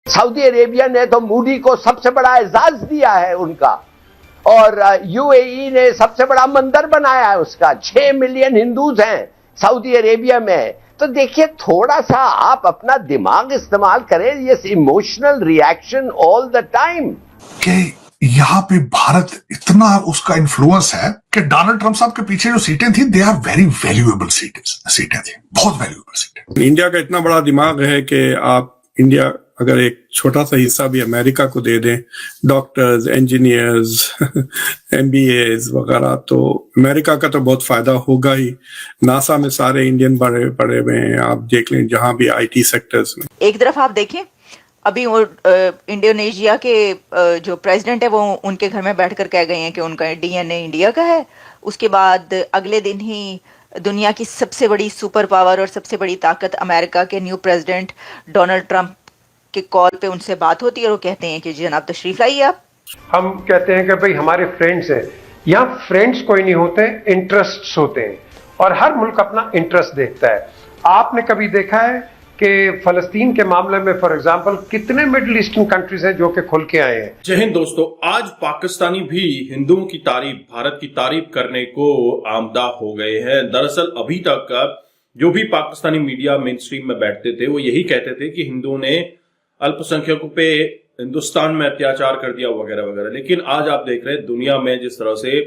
Saudi Arabia ने तो Moody को सबसे बड़ा एजाज दिया है उनका, और यूएई ने सबसे बड़ा मंदिर बनाया है उसका। 6 मिलियन हिंदूज हैं सऊदी अरेबिया में। तो देखिए, थोड़ा सा आप अपना दिमाग इस्तेमाल करें। ये emotional reaction all the time कि यहाँ पे भारत इतना उसका इन्फ्लुएंस है कि डोनाल्ड ट्रंप साहब के पीछे जो सीटें थी, दे आर वेरी वैल्यूएबल सीटें थी, बहुत वैल्यूएबल सीटें। इंडिया का इतना बड़ा दिमाग है कि आप इंडिया अगर एक छोटा सा हिस्सा भी अमेरिका को दे दें, डॉक्टर्स, इंजीनियर्स, एमबीएज वगैरह, तो अमेरिका का तो बहुत फायदा होगा ही। नासा में सारे इंडियन बड़े बड़े में आप देख लें, जहां भी आईटी सेक्टर्स में। एक तरफ आप देखें, अभी वो इंडोनेशिया के जो प्रेसिडेंट है वो उनके घर में बैठकर कह गए हैं कि उनका डीएनए इंडिया का है। उसके बाद अगले दिन ही दुनिया की सबसे बड़ी सुपर पावर और सबसे बड़ी ताकत अमेरिका के न्यू प्रेसिडेंट डोनाल्ड ट्रंप के कॉल पे उनसे बात होती है और वो कहते हैं कि जनाब तशरीफ लाइए आप। हम कहते हैं कि भाई हमारे फ्रेंड्स हैं। यहाँ फ्रेंड्स कोई नहीं होते, इंटरेस्ट्स होते हैं, और हर मुल्क अपना इंटरेस्ट देखता है। आपने कभी देखा है कि फलस्तीन के मामले में फॉर एग्जांपल कितने मिडिल ईस्टर्न कंट्रीज हैं जो कि खुल के आए हैं। जय हिंद दोस्तों, आज पाकिस्तानी भी हिंदुओं की तारीफ, भारत की तारीफ करने को आमदा हो गए हैं। दरअसल अभी तक जो भी पाकिस्तानी मीडिया मेन स्ट्रीम में बैठते थे वो यही कहते थे कि हिंदुओं ने अल्पसंख्यकों पे हिंदुस्तान में अत्याचार कर दिया वगैरह वगैरह। लेकिन आज आप देख रहे हैं दुनिया में जिस तरह से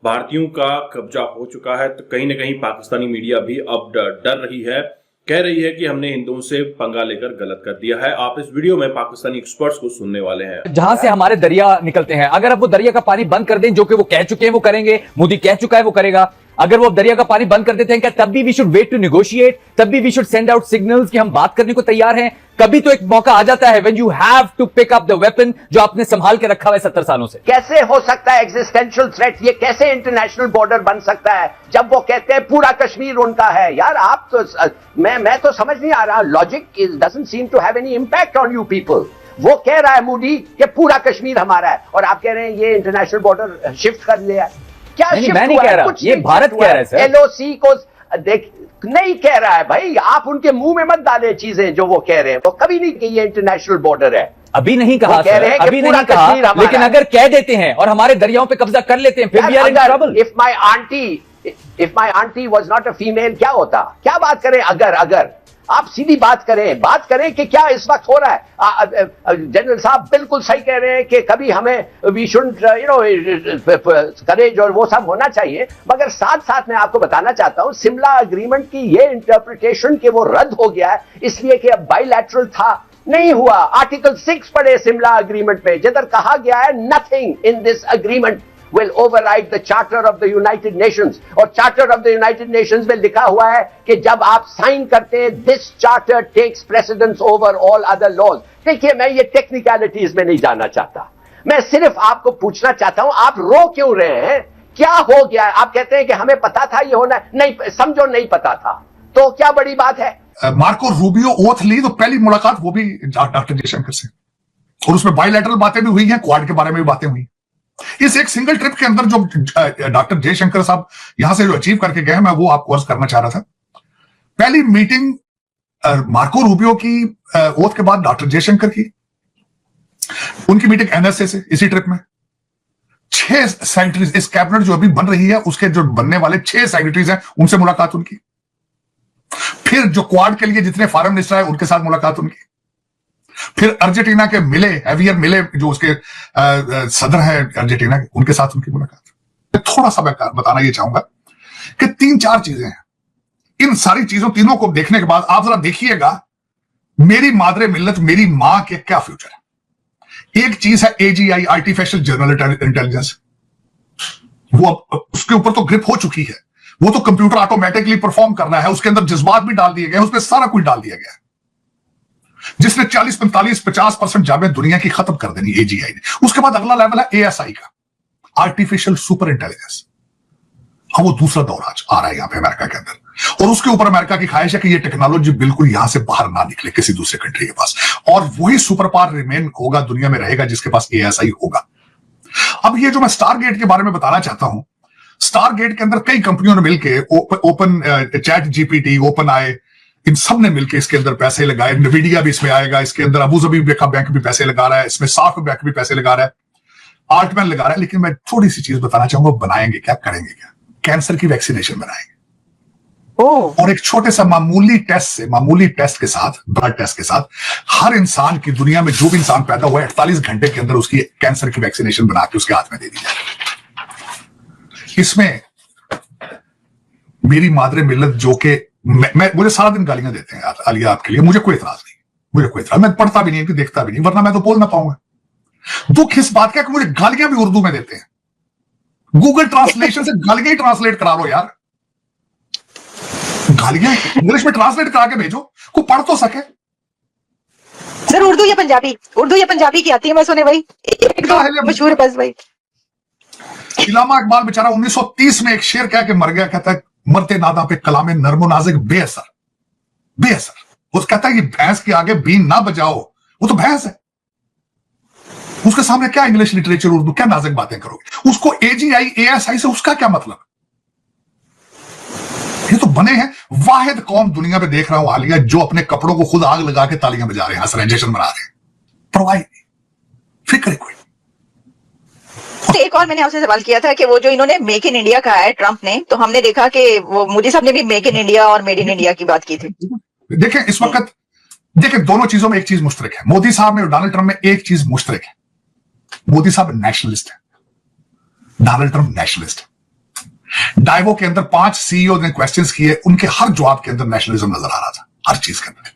भारतीयों का कब्जा हो चुका है, तो कहीं ना कहीं पाकिस्तानी मीडिया भी अब डर रही है, कह रही है कि हमने हिंदुओं से पंगा लेकर गलत कर दिया है। आप इस वीडियो में पाकिस्तानी एक्सपर्ट्स को सुनने वाले हैं। जहां से हमारे दरिया निकलते हैं, अगर अब वो दरिया का पानी बंद कर दें, जो कि वो कह चुके हैं वो करेंगे, मोदी कह चुका है वो करेगा, अगर वो दरिया का पानी बंद कर देते हैं, क्या तब भी we should wait to negotiate? तब भी we should send out signals कि हम बात करने को तैयार हैं? कभी तो एक मौका आ जाता है when you have to pick up the weapon जो आपने संभाल के रखा हुआ है 70 सालों से। कैसे हो सकता है एग्जिस्टेंशियल थ्रेट? ये कैसे इंटरनेशनल बॉर्डर बन सकता है जब वो कहते हैं पूरा कश्मीर उनका है? यार आप तो मैं तो समझ नहीं आ रहा। Logic doesn't seem to have any impact on you people. वो कह रहा है मोदी कि पूरा कश्मीर हमारा है, और आप कह रहे हैं ये इंटरनेशनल बॉर्डर शिफ्ट कर लिया है। क्या नहीं, मैं नहीं कह रहा, ये भारत कह रहा है सर। एलओसी को देख नहीं कह रहा है भाई, आप उनके मुंह में मत डालें चीजें जो वो कह रहे हैं। वो कभी नहीं कि ये इंटरनेशनल बॉर्डर है। अभी नहीं कहा सर, अभी नहीं कहा, लेकिन अगर कह देते हैं और हमारे दरियाओं पे कब्जा कर लेते हैं, फिर we are in trouble. If my aunty was not a female, क्या होता? क्या बात करें? अगर आप सीधी बात करें कि क्या इस वक्त हो रहा है। जनरल साहब बिल्कुल सही कह रहे हैं कि कभी हमें वी शुड करेज और वो सब होना चाहिए, मगर साथ साथ मैं आपको बताना चाहता हूं शिमला अग्रीमेंट की ये इंटरप्रिटेशन कि वो रद्द हो गया है इसलिए कि अब बायलैटरल था, नहीं हुआ। आर्टिकल 6 पढ़े शिमला अग्रीमेंट में, जिधर कहा गया है nothing in this agreement will override the charter of the United Nations, और charter of the United Nations में लिखा हुआ है कि जब आप साइन करते हैं this charter takes precedence over all other laws। देखिए, मैं ये टेक्निकलिटीज में नहीं जानना चाहता, मैं सिर्फ आपको पूछना चाहता हूं आप रो क्यों रहे हैं? क्या हो गया? आप कहते हैं कि हमें पता था ये होना, नहीं समझो नहीं पता था तो क्या बड़ी बात है? मार्को रूबियो ओथ ली तो पहली मुलाकात वो भी डॉक्टर जयशंकर से, और उसमें बायलैटरल बातें भी हुई हैं, क्वाड के बारे में भी बातें हुई। इस एक सिंगल ट्रिप के अंदर जो डॉक्टर जयशंकर साहब यहां से जो अचीव करके गए, मैं वो आपको अर्ज करना चाह रहा था। पहली मीटिंग मार्को रूबियो की ओथ के बाद डॉक्टर जयशंकर की, उनकी मीटिंग एनएसए से इसी ट्रिप में 6 सेक्रेटरीज, इस कैबिनेट जो अभी बन रही है उसके जो बनने वाले 6 सेक्रेटरीज हैं उनसे मुलाकात उनकी। फिर जो क्वाड के लिए जितने फॉरेन मिनिस्टर है उनके साथ मुलाकात उनकी। फिर अर्जेंटीना के हैवियर मिले जो उसके सदर हैं अर्जेंटीना के, उनके साथ उनकी मुलाकात। थोड़ा सा मैं बताना ये चाहूंगा कि 3-4 चीजें हैं। इन सारी चीजों तीनों को देखने के बाद आप जरा देखिएगा मेरी मादरे मिल्लत, मेरी मां के क्या फ्यूचर है। एक चीज है एजीआई, आर्टिफिशियल जनरल इंटेलिजेंस, वो उसके ऊपर तो ग्रिप हो चुकी है, वो तो कंप्यूटर ऑटोमेटिकली परफॉर्म करना है, उसके अंदर जज्बात भी डाल दिए गए, उसमें सारा कुछ डाल दिया गया है, जिसने 40, 45, 50% जाबे दुनिया की खत्म कर देनी एजीआई ने। उसके बाद अगला लेवल है एएसआई का, आर्टिफिशियल सुपर इंटेलिजेंस। हाँ, वो दूसरा दौर आज आ रहा है यहां पे अमेरिका के अंदर, और उसके ऊपर अमेरिका की ख्वाहिश है कि ये टेक्नोलॉजी बिल्कुल यहां से बाहर ना निकले किसी दूसरे कंट्री के पास, और वही सुपर पावर रिमेन होगा दुनिया में रहेगा जिसके पास एएसआई होगा। अब ये जो मैं स्टारगेट के बारे में बताना चाहता हूं, स्टारगेट के अंदर कई कंपनियों ने मिलकर ओपन चैट जीपीटी, ओपन आई, इन सब ने मिलकर इसके अंदर पैसे लगाए, नवीडिया भी इसमें आएगा, इसके अंदर अबू धाबी बैंक भी पैसे लगा रहा है, इसमें साफ बैंक भी पैसे लगा रहा है, आर्टमैन लगा रहा है। लेकिन मैं थोड़ी सी चीज बताना चाहूंगा, बनाएंगे क्या, करेंगे क्या? कैंसर की वैक्सीनेशन बनाएंगे। और एक छोटे सा मामूली टेस्ट के साथ, ब्लड टेस्ट के साथ, हर इंसान की, दुनिया में जो भी इंसान पैदा हुआ है 48 घंटे के अंदर उसकी कैंसर की वैक्सीनेशन बना के उसके हाथ में दे दी जाए। इसमें मेरी मादरे मिल्लत, जो कि मुझे सारा दिन गालियां देते हैं आलिया आपके लिए, मुझे कोई इतराज नहीं, मैं पढ़ता भी नहीं, देखता भी नहीं, वरना मैं तो बोल ना पाऊंगा। दुख इस बात का कि मुझे गालियां भी उर्दू में देते हैं। गूगल ट्रांसलेशन से गालियां ही ट्रांसलेट करा लो यार, गालियां इंग्लिश में ट्रांसलेट करा के भेजो, को पढ़ तो सके। सर उर्दू या पंजाबी की आती है, मैं सुने भाई, एक दो मशहूर बस भाई। इलामा इकबाल बेचारा 1930 में एक शेर कह के मर गया, कहता है मरते नादा पे कलामे नर्मो नाजिक बेअसर। वो कहता है कि भैंस के आगे बीन ना बजाओ, वो तो भैंस है, उसके सामने क्या इंग्लिश लिटरेचर, उर्दू, क्या नाजुक बातें करोगे? उसको AGI ASI से उसका क्या मतलब? ये तो बने हैं वाहिद कौम दुनिया में, देख रहा हूं हालिया, जो अपने कपड़ों को खुद आग लगा के तालियां बजा रहे हैं, हंस रहे हैं, जश्न मना रहे हैं, परवाह नहीं, फिक्र कोई। तो एक और मैंने आपसे सवाल किया था कि वो जो इन्होंने मेक इन इंडिया कहा है ट्रंप ने, तो हमने देखा कि वो मोदी साहब ने भी मेक इन इंडिया और मेड इन इंडिया की बात की थी। देखें इस वक्त, देखें दोनों चीजों में एक चीज मुश्तरक है, मोदी साहब में और डोनाल्ड ट्रंप में एक चीज मुश्तरक है, मोदी साहब नेशनलिस्ट है, डोनाल्ड ट्रंप नेशनलिस्ट है। डाइवो के अंदर 5 CEO ने क्वेश्चंस किए, उनके हर जवाब के अंदर नेशनलिज्म नजर आ रहा था, हर चीज के अंदर।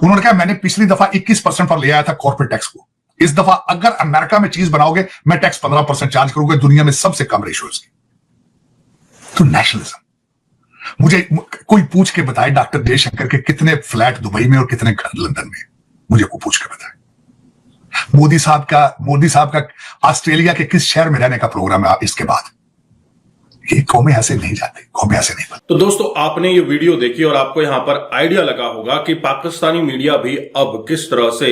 उन्होंने कहा मैंने पिछली दफा 21% पर ले आया था कॉर्पोरेट टैक्स को, इस दफा अगर अमेरिका में चीज बनाओगे मैं टैक्स 15% चार्ज करूंगा, दुनिया में सबसे कम रेशियो इसकी। तो नेशनलिज्म। मुझे कोई पूछ के बताए डॉक्टर जयशंकर के कितने फ्लैट दुबई में और कितने घर लंदन में, मुझे को पूछ के बताए। मोदी साहब का ऑस्ट्रेलिया के किस शहर में रहने का प्रोग्राम है इसके बाद? ये कौमें ऐसे नहीं जाती, कौमें ऐसे नहीं बनती। तो दोस्तों आपने ये वीडियो देखी और आपको यहां पर आइडिया लगा होगा कि पाकिस्तानी मीडिया भी अब किस तरह से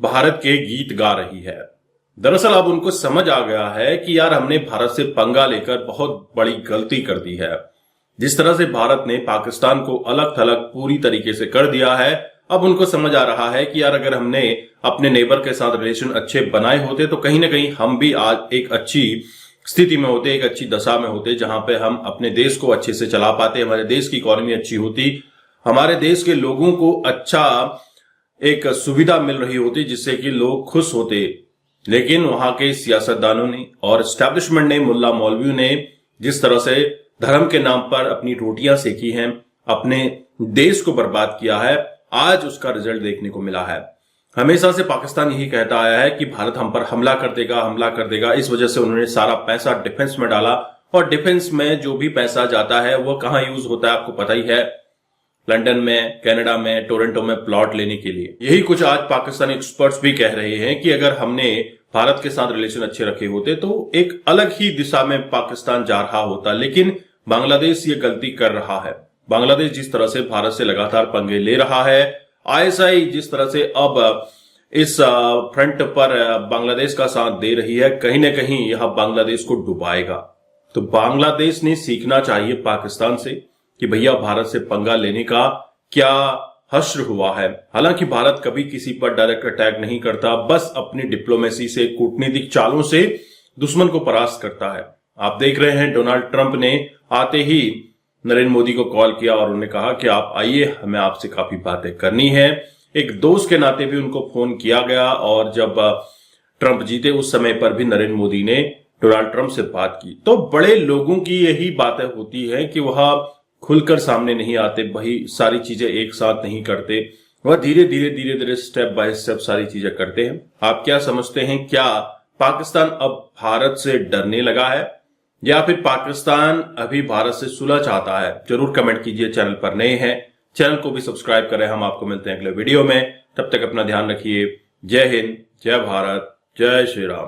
भारत के गीत गा रही है। दरअसल अब उनको समझ आ गया है कि यार हमने भारत से पंगा लेकर बहुत बड़ी गलती कर दी है। जिस तरह से भारत ने पाकिस्तान को अलग थलग पूरी तरीके से कर दिया है, अब उनको समझ आ रहा है कि यार अगर हमने अपने नेबर के साथ रिलेशन अच्छे बनाए होते तो कहीं ना कहीं हम भी आज एक अच्छी स्थिति में होते, एक अच्छी दशा में होते, जहां पे हम अपने देश को अच्छे से चला पाते, हमारे देश की इकोनॉमी अच्छी होती, हमारे देश के लोगों को अच्छा एक सुविधा मिल रही होती जिससे कि लोग खुश होते। लेकिन वहां के सियासतदानों ने और एस्टैब्लिशमेंट ने, मुल्ला मौलवियों ने जिस तरह से धर्म के नाम पर अपनी रोटियां सेकी हैं, अपने देश को बर्बाद किया है, आज उसका रिजल्ट देखने को मिला है। हमेशा से पाकिस्तान यही कहता आया है कि भारत हम पर हमला कर देगा। इस वजह से उन्होंने सारा पैसा डिफेंस में डाला, और डिफेंस में जो भी पैसा जाता है वो कहां यूज होता है आपको पता ही है, लंदन में, कनाडा में, टोरंटो में प्लॉट लेने के लिए। यही कुछ आज पाकिस्तानी एक्सपर्ट्स भी कह रहे हैं कि अगर हमने भारत के साथ रिलेशन अच्छे रखे होते तो एक अलग ही दिशा में पाकिस्तान जा रहा होता। लेकिन बांग्लादेश ये गलती कर रहा है। बांग्लादेश जिस तरह से भारत से लगातार पंगे ले रहा है, ISI जिस तरह से अब इस फ्रंट पर बांग्लादेश का साथ दे रही है, कहीं ना कहीं यह बांग्लादेश को डुबाएगा। तो बांग्लादेश ने सीखना चाहिए पाकिस्तान से कि भैया भारत से पंगा लेने का क्या हश्र हुआ है। हालांकि भारत कभी किसी पर डायरेक्ट अटैक नहीं करता, बस अपनी डिप्लोमेसी से, कूटनीतिक चालों से दुश्मन को परास्त करता है। आप देख रहे हैं डोनाल्ड ट्रंप ने आते ही नरेंद्र मोदी को कॉल किया और उन्होंने कहा कि आप आइए, हमें आपसे काफी बातें करनी है। एक दोस्त के नाते भी उनको फोन किया गया, और जब ट्रंप जीते उस समय पर भी नरेंद्र मोदी ने डोनाल्ड ट्रंप से बात की। तो बड़े लोगों की यही बातें होती है कि वह खुलकर सामने नहीं आते, वही सारी चीजें एक साथ नहीं करते, वह धीरे धीरे स्टेप बाय स्टेप सारी चीजें करते हैं। आप क्या समझते हैं, क्या पाकिस्तान अब भारत से डरने लगा है या फिर पाकिस्तान अभी भारत से सुलह चाहता है? जरूर कमेंट कीजिए। चैनल पर नए हैं, चैनल को भी सब्सक्राइब करें। हम आपको मिलते हैं अगले वीडियो में, तब तक अपना ध्यान रखिए। जय हिंद, जय भारत, जय श्री राम।